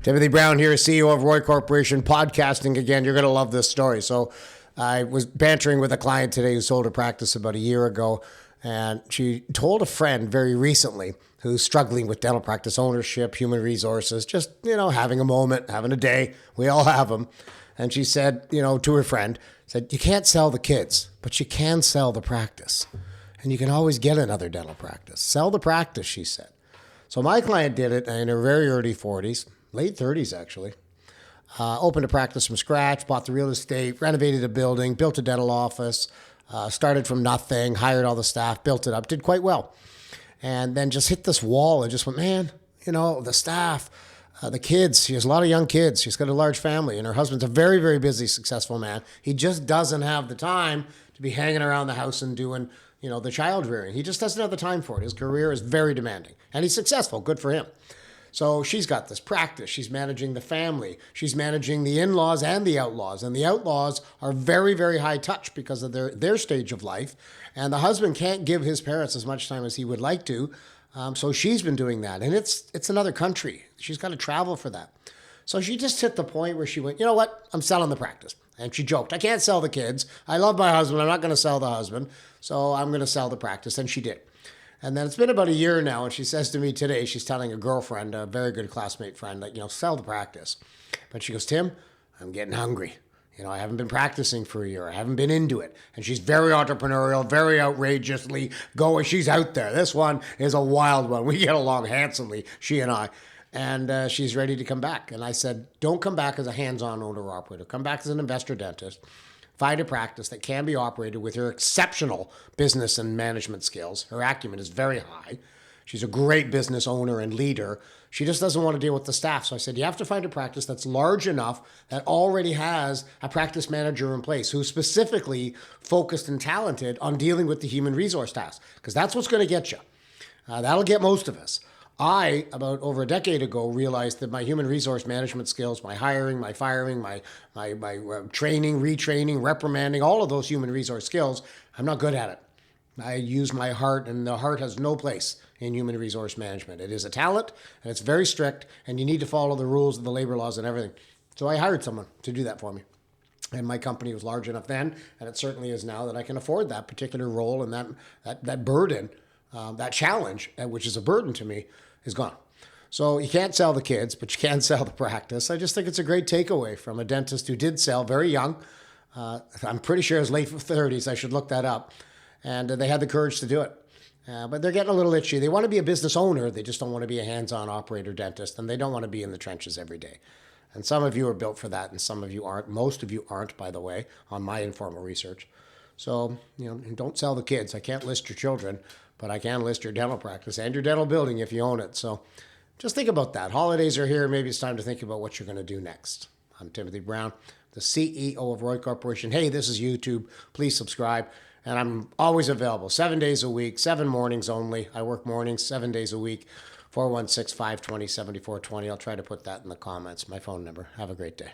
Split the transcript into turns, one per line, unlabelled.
Timothy Brown here, CEO of Roy Corporation, podcasting again. You're going to love this story. So I was bantering with a client today who sold her practice about a year ago, and she told a friend very recently who's struggling with dental practice ownership, human resources, just, having a moment, having a day. We all have them. And she said, to her friend, said, you can't sell the kids, but you can sell the practice. And you can always get another dental practice. Sell the practice, she said. So my client did it in her very early 40s, late 30s actually. Opened a practice from scratch, bought the real estate, renovated a building, built a dental office, started from nothing, hired all the staff, built it up, did quite well. And then just hit this wall and just went, man, the staff, the kids. She has a lot of young kids. She's got a large family, and her husband's a very, very busy, successful man. He just doesn't have the time to be hanging around the house and doing, the child rearing. He just doesn't have the time for it. His career is very demanding, and he's successful. Good for him. So she's got this practice. She's managing the family. She's managing the in-laws and the outlaws. And the outlaws are very, very high touch because of their stage of life. And the husband can't give his parents as much time as he would like to. So she's been doing that. And it's another country. She's got to travel for that. So she just hit the point where she went, you know what? I'm selling the practice. And she joked, I can't sell the kids. I love my husband. I'm not going to sell the husband. So I'm going to sell the practice. And she did. And then it's been about a year now, and she says to me today, she's telling a girlfriend, a very good classmate friend, that, sell the practice. But she goes, Tim, I'm getting hungry. I haven't been practicing for a year. I haven't been into it. And she's very entrepreneurial, very outrageously going. She's out there. This one is a wild one. We get along handsomely, she and I. And she's ready to come back. And I said, don't come back as a hands-on owner-operator. Come back as an investor dentist. Find a practice that can be operated with her exceptional business and management skills. Her acumen is very high. She's a great business owner and leader. She just doesn't want to deal with the staff. So I said, you have to find a practice that's large enough that already has a practice manager in place who's specifically focused and talented on dealing with the human resource tasks, because that's what's going to get you. That'll get most of us. I, about over a decade ago, realized that my human resource management skills, my hiring, my firing, my training, retraining, reprimanding, all of those human resource skills, I'm not good at it. I use my heart, and the heart has no place in human resource management. It is a talent, and it's very strict, and you need to follow the rules of the labor laws and everything. So I hired someone to do that for me. And my company was large enough then, and it certainly is now, that I can afford that particular role, and that burden, that challenge, which is a burden to me, is gone. So you can't sell the kids, but you can sell the practice. I just think it's a great takeaway from a dentist who did sell very young. I'm pretty sure his late 30s. I should look that up. And they had the courage to do it. But they're getting a little itchy. They want to be a business owner. They just don't want to be a hands-on operator dentist. And they don't want to be in the trenches every day. And some of you are built for that, and some of you aren't. Most of you aren't, by the way, on my informal research. So, don't sell the kids. I can't list your children, but I can list your dental practice and your dental building if you own it. So just think about that. Holidays are here. Maybe it's time to think about what you're going to do next. I'm Timothy Brown, the CEO of Roy Corporation. Hey, this is YouTube. Please subscribe. And I'm always available 7 days a week, 7 mornings only. I work mornings 7 days a week, 416-520-7420. I'll try to put that in the comments, my phone number. Have a great day.